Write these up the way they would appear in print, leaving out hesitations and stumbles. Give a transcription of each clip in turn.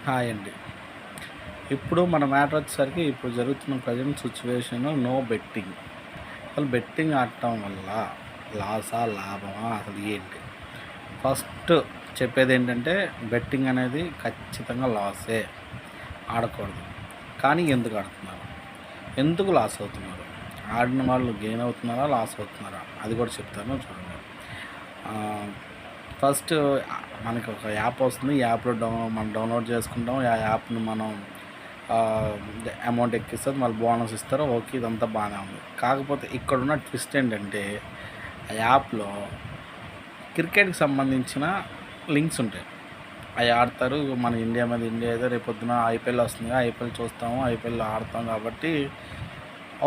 Hi అండి. ఇప్పుడు మన మ్యాటర్ వచ్చేసరికి ఇప్పుడు జరుగుతున్న ప్రజెంట్ సిచ్యువేషన్ నో బెట్టింగ్. అసలు బెట్టింగ్ ఆడటం వల్ల లాసా, లాభమా అసలు ఏంటి? ఫస్ట్ చెప్పేది ఏంటంటే బెట్టింగ్ అనేది ఖచ్చితంగా లాసే. ఆడకూడదు. కానీ ఎందుకు ఆడుతున్నారు? ఎందుకు లాస్ అవుతున్నారు? ఆడిన వాళ్ళు గెయిన్ అవుతున్నారా? లాస్ అవుతున్నారా? అది కూడా చెప్తాను చూడండి. ఫస్ట్ మనకి ఒక యాప్ వస్తుంది. ఈ యాప్లో మనం డౌన్లోడ్ చేసుకుంటాం. ఆ యాప్ని మనం అమౌంట్ ఎక్కిస్తుంది, మళ్ళీ బోనస్ ఇస్తారు. ఓకే, ఇదంతా బాగానే ఉంది. కాకపోతే ఇక్కడున్న ట్విస్ట్ ఏంటంటే ఆ యాప్లో క్రికెట్కి సంబంధించిన లింక్స్ ఉంటాయి. అవి ఆడతారు. మన ఇండియా మీద ఇండియా అయితే రేపొద్దున ఐపీఎల్ వస్తుంది, ఐపీఎల్ చూస్తాము, ఐపీఎల్ ఆడతాం కాబట్టి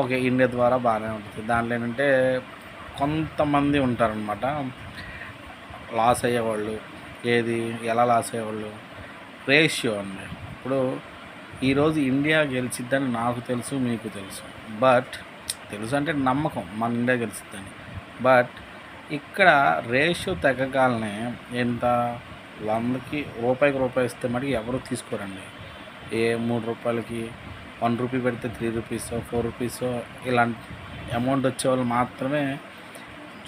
ఓకే, ఇండియా ద్వారా బాగానే ఉంటుంది. దాంట్లో ఏంటంటే కొంతమంది ఉంటారనమాట లాస్ అయ్యేవాళ్ళు. ఏది ఎలా లాస్ అయ్యేవాళ్ళు? రేషియో అండి. ఇప్పుడు ఈరోజు ఇండియా గెలిచిద్దని నాకు తెలుసు, మీకు తెలుసు. బట్ తెలుసు అంటే నమ్మకం మన ఇండియా గెలిచిద్దని. బట్ ఇక్కడ రేషియో తగ్గగానే ఎంత 100కి రూపాయికి రూపాయి ఇస్తే మటుకు ఎవరు తీసుకోరండి. ఏ 3 రూపాయలకి 1 రూపీ పెడితే 3 రూపీసో 4 రూపీసో ఇలాంటి అమౌంట్ వచ్చేవాళ్ళు మాత్రమే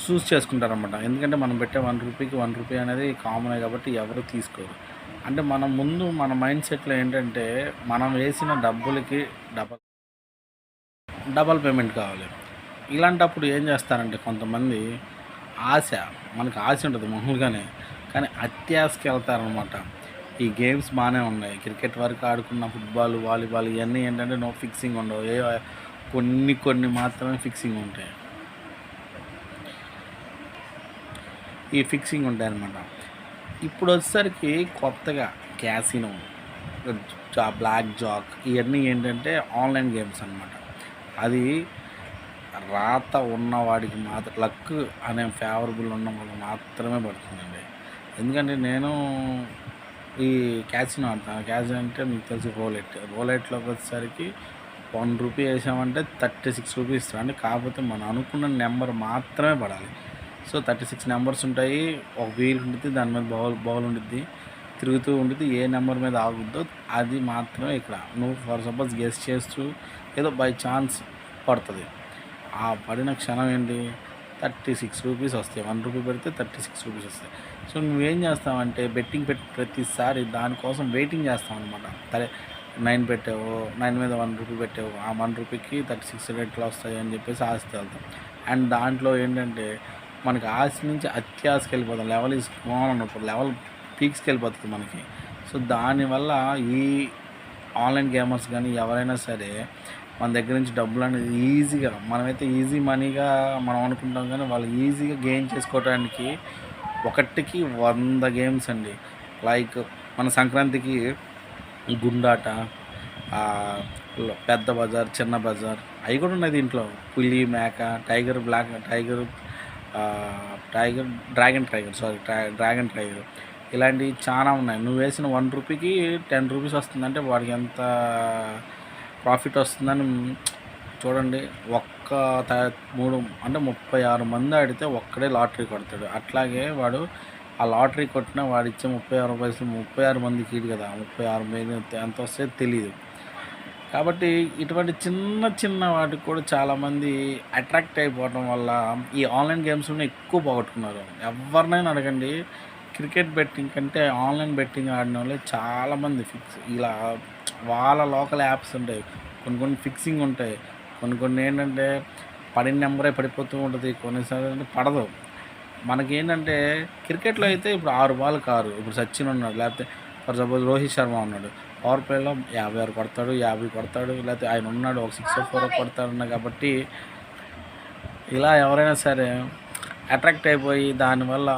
చూస్ చేసుకుంటారనమాట. ఎందుకంటే మనం పెట్టే 1 రూపీకి 1 రూపీ అనేది కామనే కాబట్టి ఎవరు తీసుకోరు. అంటే మనం ముందు మన మైండ్ సెట్లో ఏంటంటే మనం వేసిన డబ్బులకి డబల్ పేమెంట్ కావాలి. ఇలాంటప్పుడు ఏం చేస్తారంటే కొంతమంది ఆశ, మనకు ఆశ ఉంటుంది మామూలుగానే, కానీ అత్యాశకి వెళ్తారనమాట. ఈ గేమ్స్ బాగానే ఉన్నాయి. క్రికెట్ వరకు ఆడుకున్న ఫుట్బాల్, వాలీబాల్ ఇవన్నీ ఏంటంటే నో ఫిక్సింగ్ ఉండవు. కొన్ని మాత్రమే ఫిక్సింగ్ ఉంటాయి. ఈ ఫిక్సింగ్ ఉంటాయన్నమాట. ఇప్పుడు వచ్చేసరికి కొత్తగా క్యాసినో, బ్లాక్ జాక్ ఇవన్నీ ఏంటంటే ఆన్లైన్ గేమ్స్ అనమాట. అది రాత ఉన్నవాడికి మాత్రం, లక్ అనే ఫేవరబుల్ ఉన్న వాళ్ళకి మాత్రమే పడుతుందండి. ఎందుకంటే నేను ఈ క్యాసినో ఆడతాను. క్యాసినో అంటే మీకు తెలిసి రోలెట్లోకి వచ్చేసరికి 1 రూపీ వేసామంటే 36 రూపీస్ ఇస్తాడు. అంటే కాకపోతే మనం అనుకున్న నెంబర్ మాత్రమే పడాలి. సో 36 నెంబర్స్ ఉంటాయి. ఒక వీల్ ఉంటుంది, దాని మీద బౌల్ ఉంటుంది, తిరుగుతూ ఉంటుంది. ఏ నెంబర్ మీద ఆగుద్దో అది మాత్రమే ఇక్కడ. నువ్వు ఫర్ సపోజ్ గెస్ చేస్తూ ఏదో బై ఛాన్స్ పడుతుంది. ఆ పడిన క్షణం ఏంటి, 36 రూపీస్ వస్తాయి. 1 రూపీ పెడితే 36 రూపీస్ వస్తాయి. సో నువ్వేం చేస్తావంటే బెట్టింగ్ పెట్టి ప్రతిసారి దానికోసం వెయిటింగ్ చేస్తావు అనమాట. సరే 9 పెట్టావు, 9 మీద 1 రూపీ పెట్టావు, ఆ 1 రూపీకి 36 రేట్లు వస్తాయి అని చెప్పేసి ఆశతో వెళ్తాం. అండ్ దాంట్లో ఏంటంటే మనకి ఆశ నుంచి అత్యాశకి వెళ్ళిపోతాం. లెవెల్ ఈజ్ స్మాల్ అన్నప్పుడు లెవెల్ పీక్స్కి వెళ్ళిపోతుంది మనకి. సో దానివల్ల ఈ ఆన్లైన్ గేమర్స్ కానీ ఎవరైనా సరే మన దగ్గర నుంచి డబ్బులు అనేది ఈజీగా, మనమైతే ఈజీ మనీగా మనం అనుకుంటాం, కానీ వాళ్ళు ఈజీగా గెయిన్ చేసుకోవడానికి ఒకటికి 100 గేమ్స్ అండి. లైక్ మన సంక్రాంతికి గుండాట, పెద్ద బజార్, చిన్న బజార్ అవి కూడా ఉన్నాయి దీంట్లో. పులి, మేక, టైగర్, డ్రాగన్ టైగర్ ఇలాంటివి చాలా ఉన్నాయి. నువ్వు వేసిన 1 రూపీకి 10 రూపీస్ వస్తుందంటే వాడికి ఎంత ప్రాఫిట్ వస్తుందని చూడండి. 36 మంది ఆడితే ఒక్కడే లాటరీ కొడతాడు. అట్లాగే వాడు ఆ లాటరీ కొట్టిన వాడిచ్చే 36 పైసలు 36 మందికి ఇటు కదా, 36 మీద ఎంత వస్తే తెలియదు. కాబట్టి ఇటువంటి చిన్న వాటికి కూడా చాలామంది అట్రాక్ట్ అయిపోవడం వల్ల ఈ ఆన్లైన్ గేమ్స్లోనే ఎక్కువ పోగొట్టుకున్నారు. ఎవరినైనా అడగండి, క్రికెట్ బెట్టింగ్ కంటే ఆన్లైన్ బెట్టింగ్ ఆడిన వాళ్ళే చాలామంది ఇలా వాళ్ళ లోకల్ యాప్స్ ఉంటాయి. కొన్ని ఫిక్సింగ్ ఉంటాయి. కొన్ని ఏంటంటే పడిన నెంబరే పడిపోతూ ఉంటుంది. కొన్నిసార్లు అంటే పడదు. మనకేంటంటే క్రికెట్లో అయితే ఇప్పుడు 6 బాల్కి 6. ఇప్పుడు సచిన్ ఉన్నాడు, లేకపోతే ఫర్ సపోజ్ రోహిత్ శర్మ ఉన్నాడు, పవర్ ప్లేలో 56 కొడతాడు, 50 కొడతాడు, లేకపోతే ఆయన ఉన్నాడు ఒక 6 4 కొడతాడు. కాబట్టి ఇలా ఎవరైనా సరే అట్రాక్ట్ అయిపోయి దానివల్ల